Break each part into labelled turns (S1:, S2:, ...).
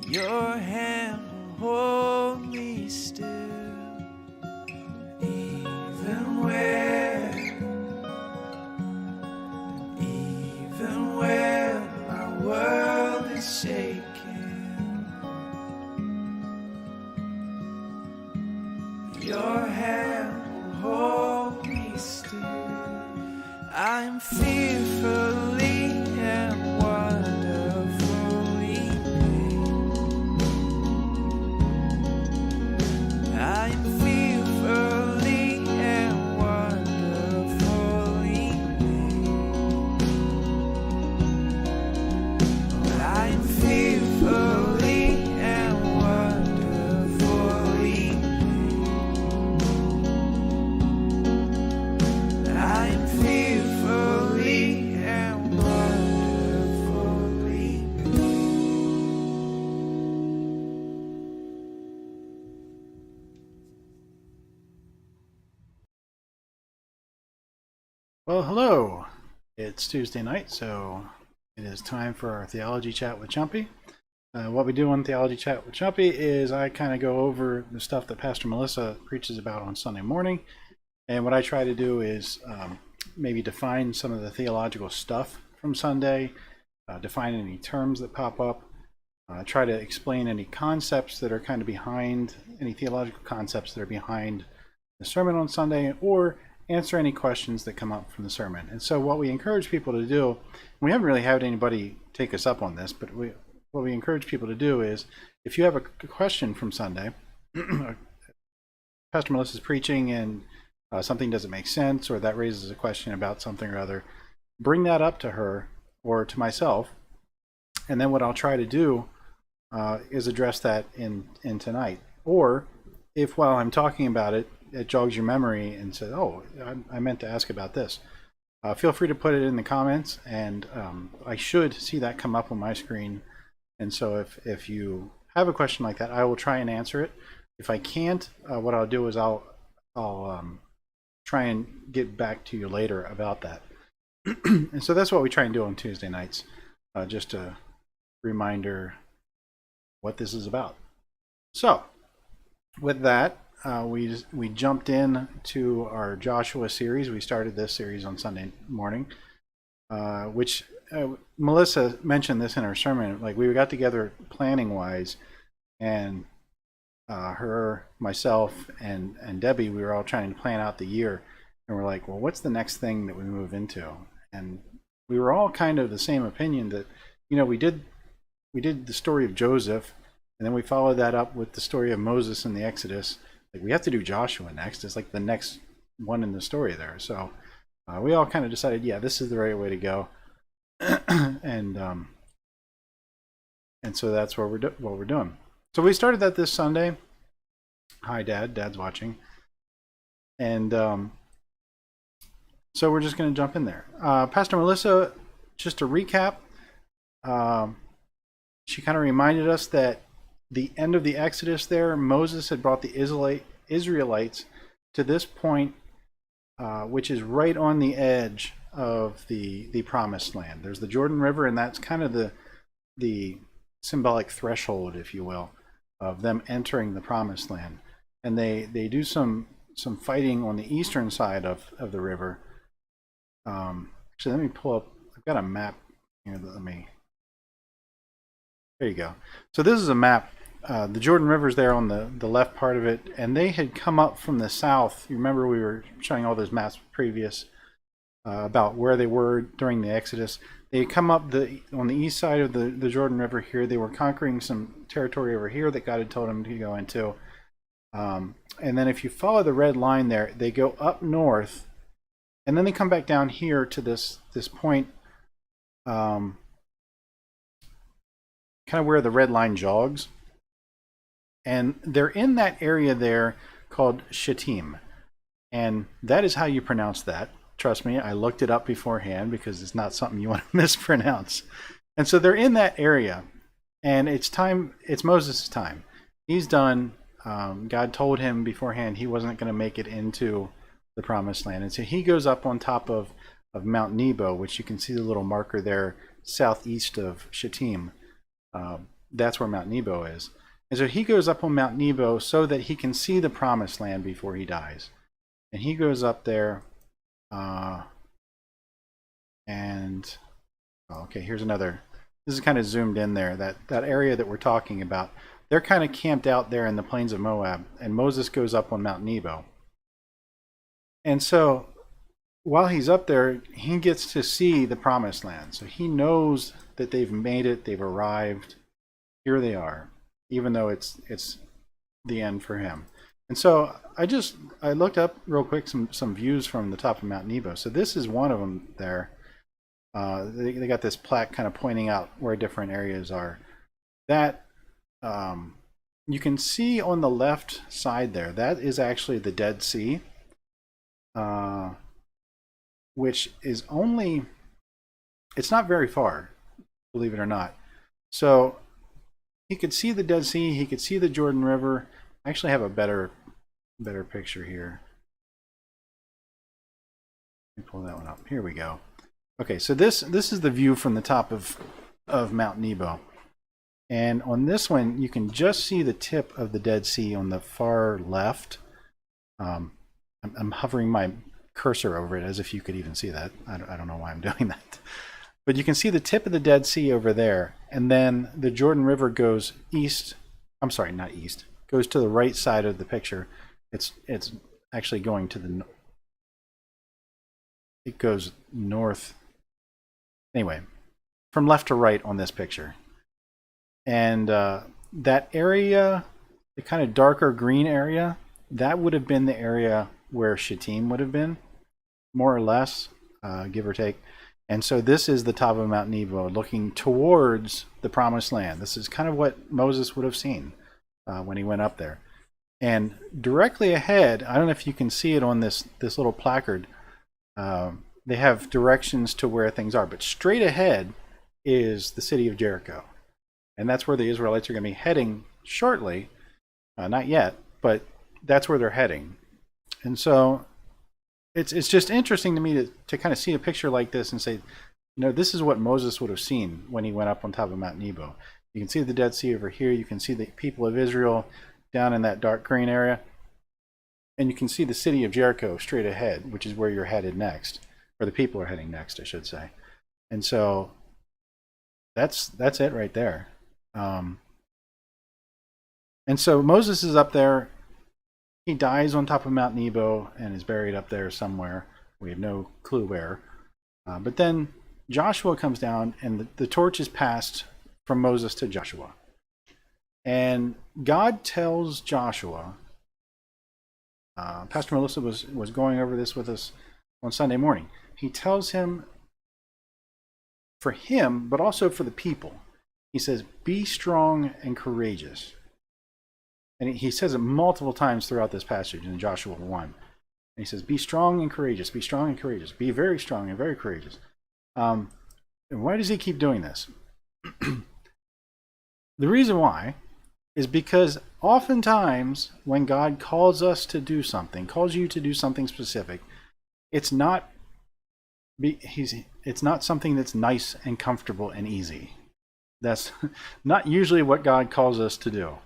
S1: Your hand will hold me still, even when my world is shaking. Your hand will hold me still. I'm fearfully and wonderfully made. I'm fearfully and wonderfully made. I'm fearfully and wonderfully made. I'm fearfully and wonderfully made.
S2: Well, hello. It's Tuesday night, so it is time for our Theology Chat with Chumpy. What we do on Theology Chat with Chumpy is I kind of go over the stuff that Pastor Melissa preaches about on Sunday morning. And what I try to do is maybe define some of the theological stuff from Sunday, define any terms that pop up, try to explain any concepts that are kind of behind, any theological concepts that are behind the sermon on Sunday, or answer any questions that come up from the sermon. And so what we encourage people to do, we haven't really had anybody take us up on this, but what we encourage people to do is, if you have a question from Sunday, Pastor Melissa's preaching and something doesn't make sense, or that raises a question about something or other, bring that up to her or to myself, and then what I'll try to do is address that in tonight. Or if while I'm talking about it, it jogs your memory and says, oh, I meant to ask about this, feel free to put it in the comments, and I should see that come up on my screen. And so if you have a question like that, I will try and answer it. If I can't, what I'll do is I'll try and get back to you later about that. And so that's what we try and do on Tuesday nights, just a reminder what this is about. So with that, we jumped in to our Joshua series. We started this series on Sunday morning, which Melissa mentioned this in her sermon. Like, we got together planning wise, and her, myself, and Debbie, we were all trying to plan out the year, and we're like, well, what's the next thing that we move into? And we were all kind of the same opinion that, you know, we did the story of Joseph, and then we followed that up with the story of Moses and the Exodus. Like, we have to do Joshua next. It's like the next one in the story there. So we all kind of decided, yeah, this is the right way to go. and so that's what we're doing. So we started that this Sunday. Hi, Dad. Dad's watching. And so we're just going to jump in there. Pastor Melissa, just to recap, she kind of reminded us that the end of the Exodus there, Moses had brought the Israelites to this point, which is right on the edge of the Promised Land. There's the Jordan River, and that's kind of the symbolic threshold, if you will, of them entering the Promised Land. And they do some fighting on the eastern side of the river. Actually, let me pull up. I've got a map here. There you go. So this is a map. The Jordan River's there on the left part of it, and they had come up from the south. You remember we were showing all those maps previous about where they were during the Exodus. They had come up on the east side of the Jordan River here. They were conquering some territory over here that God had told them to go into. And then if you follow the red line there, they go up north, and then they come back down here to this point, kind of where the red line jogs. And they're in that area there called Shittim. And that is how you pronounce that. Trust me, I looked it up beforehand because it's not something you want to mispronounce. And so they're in that area. And it's Moses' time. He's done. God told him beforehand he wasn't going to make it into the Promised Land. And so he goes up on top of Mount Nebo, which you can see the little marker there southeast of Shittim. that's where Mount Nebo is. And so he goes up on Mount Nebo so that he can see the promised land before he dies. And he goes up there, and okay, here's another. This is kind of zoomed in there. That area that we're talking about, they're kind of camped out there in the plains of Moab, and Moses goes up on Mount Nebo. And so while he's up there, he gets to see the promised land. So he knows that they've made it, they've arrived. Here they are, even though it's the end for him. And so I looked up real quick some views from the top of Mount Nebo. So this is one of them there. They got this plaque kind of pointing out where different areas are. That you can see on the left side there, that is actually the Dead Sea, which is only, it's not very far, believe it or not. So he could see the Dead Sea, he could see the Jordan River. I actually have a better picture here. Let me pull that one up. Here we go. Okay, so this is the view from the top of Mount Nebo. And on this one, you can just see the tip of the Dead Sea on the far left. I'm hovering my cursor over it as if you could even see that. I don't know why I'm doing that. But you can see the tip of the Dead Sea over there. And then the Jordan River goes east. I'm sorry, not east. Goes to the right side of the picture. It's actually going to the... It goes north. Anyway, from left to right on this picture. And that area, the kind of darker green area, that would have been the area where Shittim would have been, more or less, give or take. And so this is the top of Mount Nebo looking towards the promised land. This is kind of what Moses would have seen when he went up there. And directly ahead, I don't know if you can see it on this little placard, they have directions to where things are, but straight ahead is the city of Jericho. And that's where the Israelites are going to be heading shortly. Not yet, but that's where they're heading. And so it's just interesting to me to kind of see a picture like this and say, you know, this is what Moses would have seen when he went up on top of Mount Nebo. You can see the Dead Sea over here. You can see the people of Israel down in that dark green area. And you can see the city of Jericho straight ahead, which is where you're headed next. Or the people are heading next, I should say. And so that's it right there. And so Moses is up there. He dies on top of Mount Nebo and is buried up there somewhere. We have no clue where. But then Joshua comes down and the torch is passed from Moses to Joshua. And God tells Joshua, Pastor Melissa was going over this with us on Sunday morning. He tells him, for him, but also for the people, he says, be strong and courageous. And he says it multiple times throughout this passage in Joshua 1. And he says, be strong and courageous, be strong and courageous, be very strong and very courageous. And why does he keep doing this? The reason why is because oftentimes when God calls us to do something, calls you to do something specific, it's not something that's nice and comfortable and easy. That's not usually what God calls us to do.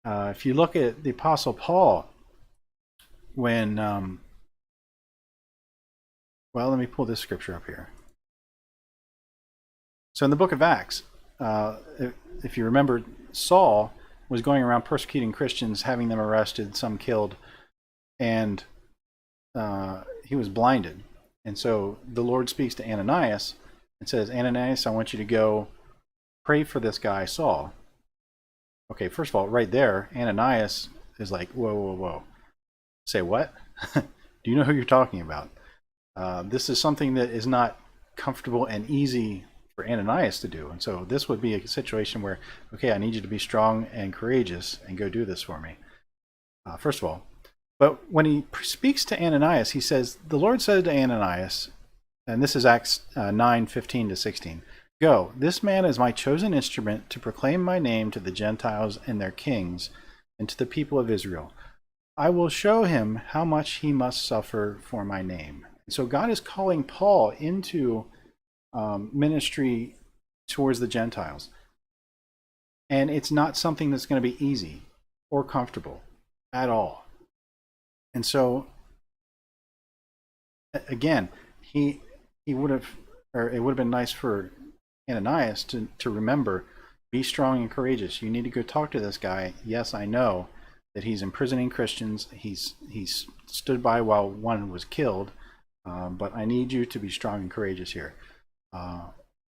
S2: If you look at the Apostle Paul, when well, let me pull this scripture up here. So in the book of Acts, if you remember, Saul was going around persecuting Christians, having them arrested, some killed, and he was blinded. And so the Lord speaks to Ananias and says, Ananias, I want you to go pray for this guy, Saul. Okay, first of all, right there, Ananias is like, whoa, whoa, whoa. Say what? Do you know who you're talking about? This is something that is not comfortable and easy for Ananias to do. And so this would be a situation where, okay, I need you to be strong and courageous and go do this for me. First of all. But when he speaks to Ananias, he says, the Lord said to Ananias, and this is Acts 9:15-16, go, this man is my chosen instrument to proclaim my name to the Gentiles and their kings and to the people of Israel. I will show him how much he must suffer for my name. And so God is calling Paul into ministry towards the Gentiles. And it's not something that's going to be easy or comfortable at all. And so, again, he would have, or it would have been nice for Ananias to remember, be strong and courageous. You need to go talk to this guy. Yes, I know that he's imprisoning Christians. He's stood by while one was killed, but I need you to be strong and courageous here.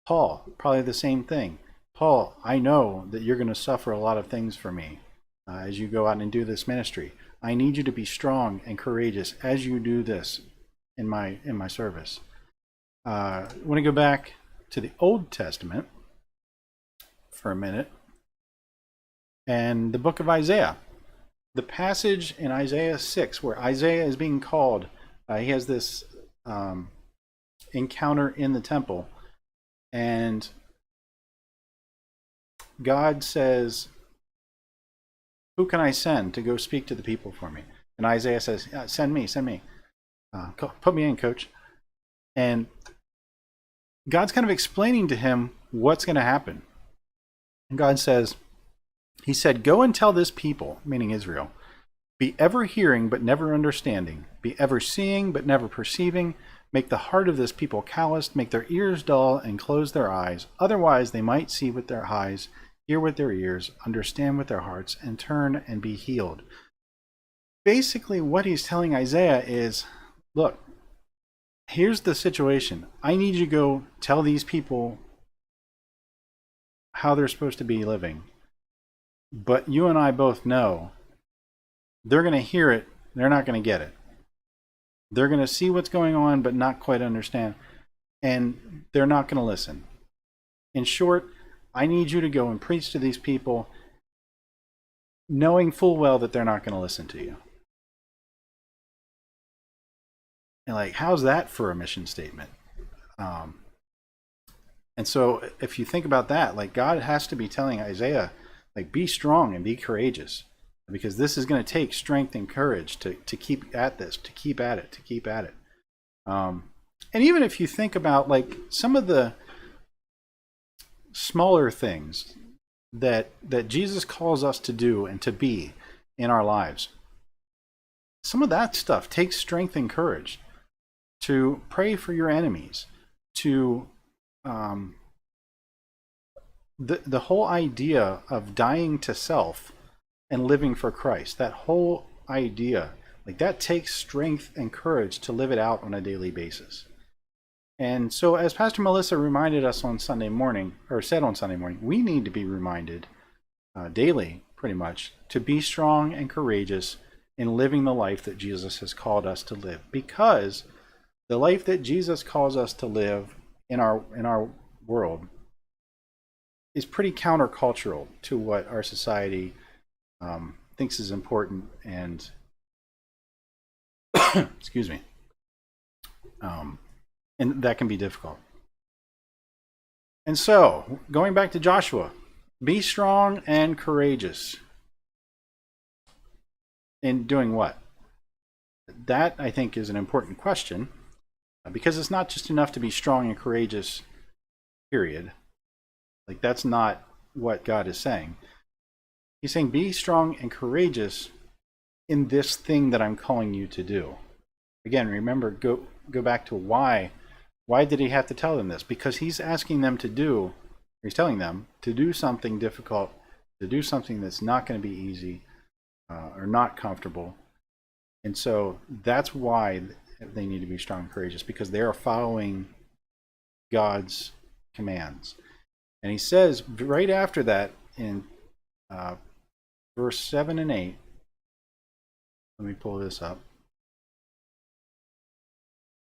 S2: Paul, probably the same thing. Paul, I know that you're going to suffer a lot of things for me as you go out and do this ministry. I need you to be strong and courageous as you do this in my service. I want to go back to the Old Testament for a minute and the book of Isaiah. The passage in Isaiah 6 where Isaiah is being called, he has this encounter in the temple, and God says, who can I send to go speak to the people for me? And Isaiah says, send me. Put me in, coach. And God's kind of explaining to him what's going to happen. And God says, he said, go and tell this people, meaning Israel, be ever hearing but never understanding, be ever seeing but never perceiving, make the heart of this people calloused, make their ears dull and close their eyes, otherwise they might see with their eyes, hear with their ears, understand with their hearts, and turn and be healed. Basically what he's telling Isaiah is, look, here's the situation. I need you to go tell these people how they're supposed to be living. But you and I both know they're going to hear it, they're not going to get it. They're going to see what's going on, but not quite understand. And they're not going to listen. In short, I need you to go and preach to these people, knowing full well that they're not going to listen to you. And like, how's that for a mission statement? And so if you think about that, like God has to be telling Isaiah, like, be strong and be courageous, because this is going to take strength and courage to keep at this, to keep at it. And even if you think about like some of the smaller things that Jesus calls us to do and to be in our lives, some of that stuff takes strength and courage. To pray for your enemies, to the whole idea of dying to self and living for Christ, that whole idea, like that takes strength and courage to live it out on a daily basis. And so as Pastor Melissa reminded us on Sunday morning, or said on Sunday morning, we need to be reminded daily, pretty much, to be strong and courageous in living the life that Jesus has called us to live. Because the life that Jesus calls us to live in our world is pretty countercultural to what our society thinks is important, and excuse me, and that can be difficult. And so, going back to Joshua, be strong and courageous. In doing what? That, I think, is an important question, because it's not just enough to be strong and courageous, period. Like, that's not what God is saying. He's saying, be strong and courageous in this thing that I'm calling you to do. Again, remember, go back to why. Why did he have to tell them this? Because he's asking them to do, he's telling them to do something difficult, to do something that's not going to be easy or not comfortable. And so that's why they need to be strong and courageous, because they are following God's commands. And he says right after that in verse 7 and 8, let me pull this up.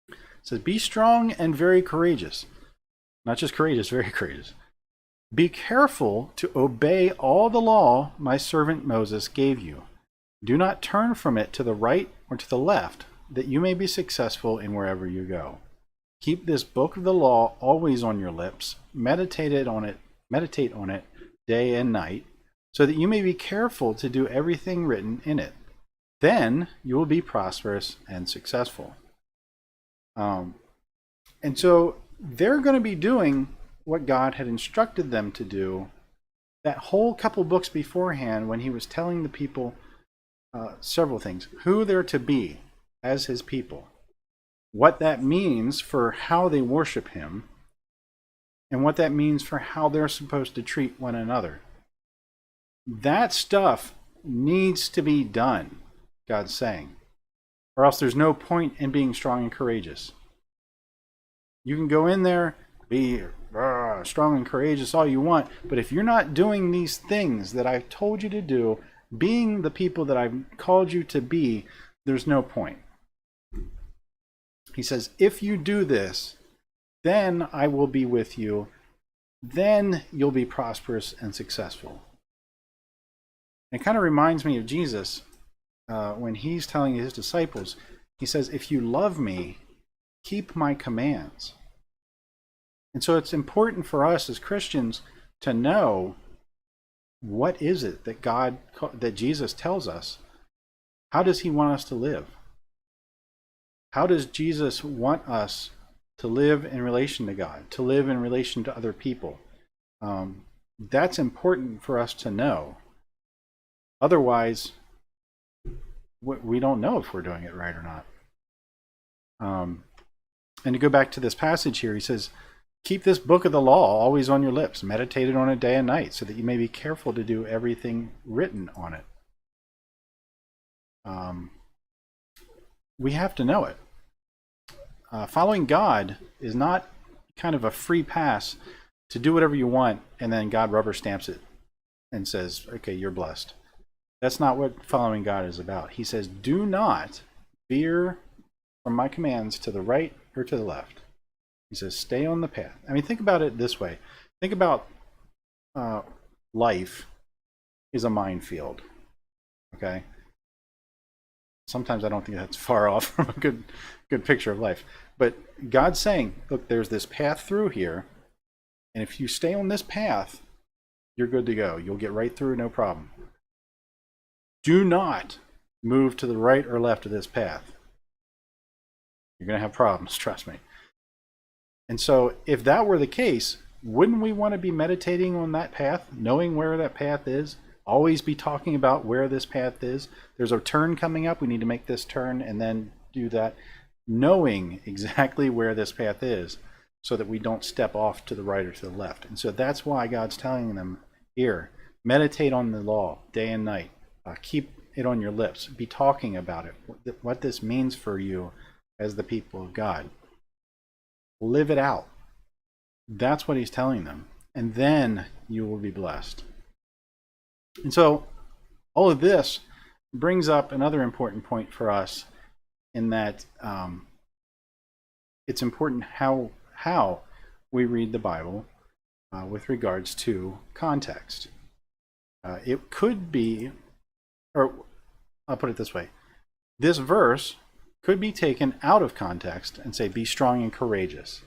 S2: It says, be strong and very courageous. Not just courageous, very courageous. Be careful to obey all the law my servant Moses gave you. Do not turn from it to the right or to the left, that you may be successful in wherever you go. Keep this book of the law always on your lips. Meditate on it day and night, so that you may be careful to do everything written in it. Then you will be prosperous and successful. And so they're going to be doing what God had instructed them to do that whole couple books beforehand, when he was telling the people several things, who they're to be as his people, what that means for how they worship him, and what that means for how they're supposed to treat one another. That stuff needs to be done, God's saying, or else there's no point in being strong and courageous. You can go in there, be strong and courageous all you want, but if you're not doing these things that I've told you to do, being the people that I've called you to be, there's no point. He says, if you do this, then I will be with you. Then you'll be prosperous and successful. It kind of reminds me of Jesus when he's telling his disciples, he says, if you love me, keep my commands. And so it's important for us as Christians to know, what is it that Jesus tells us? How does he want us to live? How does Jesus want us to live in relation to God, to live in relation to other people? That's important for us to know. Otherwise, we don't know if we're doing it right or not. And to go back to this passage here, he says, keep this book of the law always on your lips, meditate on it day and night, so that you may be careful to do everything written on it. We have to know it. Following God is not kind of a free pass to do whatever you want, and then God rubber stamps it and says, okay, you're blessed. That's not what following God is about. He says, do not veer from my commands to the right or to the left. He says, stay on the path. I mean, think about it this way. Think about life is a minefield. Okay? Sometimes I don't think that's far off from a good picture of life. But God's saying, look, there's this path through here, and if you stay on this path, you're good to go. You'll get right through, no problem. Do not move to the right or left of this path. You're going to have problems, trust me. And so if that were the case, wouldn't we want to be meditating on that path, knowing where that path is? Always be talking about where this path is. There's a turn coming up. We need to make this turn and then do that, knowing exactly where this path is so that we don't step off to the right or to the left. And so that's why God's telling them here, meditate on the law day and night. Keep it on your lips. Be talking about it, what this means for you as the people of God. Live it out. That's what he's telling them. And then you will be blessed. And so all of this brings up another important point for us, in that it's important how we read the Bible with regards to context. It could be, or I'll put it this way, this verse could be taken out of context and say, be strong and courageous,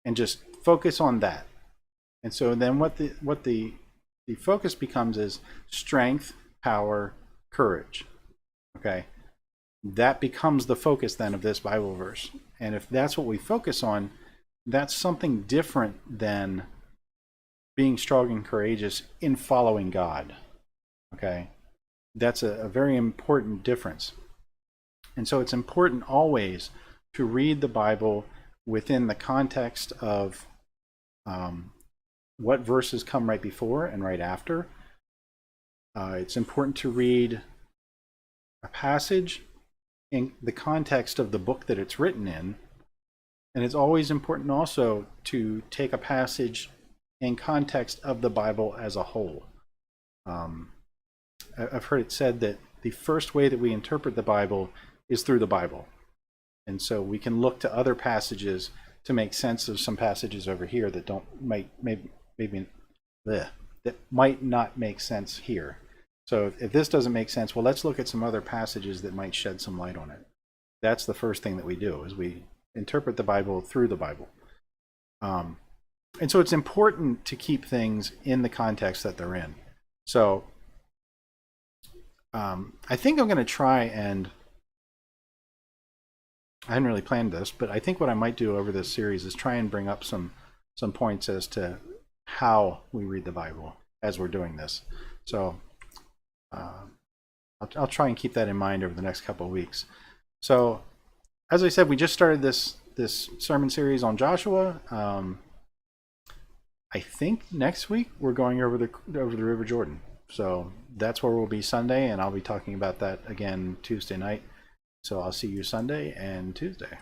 S2: and just focus on that. And so then what the focus becomes is strength, power, courage. Okay? That becomes the focus then of this Bible verse. And if that's what we focus on, that's something different than being strong and courageous in following God. Okay? That's a very important difference. And so it's important always to read the Bible within the context of what verses come right before and right after. It's important to read a passage in the context of the book that it's written in. And it's always important also to take a passage in context of the Bible as a whole. I've heard it said that the first way that we interpret the Bible is through the Bible. And so we can look to other passages to make sense of some passages over here that that might not make sense here. So if this doesn't make sense, well, let's look at some other passages that might shed some light on it. That's the first thing that we do, is we interpret the Bible through the Bible. And so it's important to keep things in the context that they're in. So I think I'm going to try, and I hadn't really planned this, but I think what I might do over this series is try and bring up some points as to how we read the Bible. as we're doing this. So I'll try and keep that in mind over the next couple of weeks. So as I said, we just started this sermon series on Joshua. I think next week we're going over the River Jordan. So that's where we'll be Sunday, and I'll be talking about that again Tuesday night. So I'll see you Sunday and Tuesday.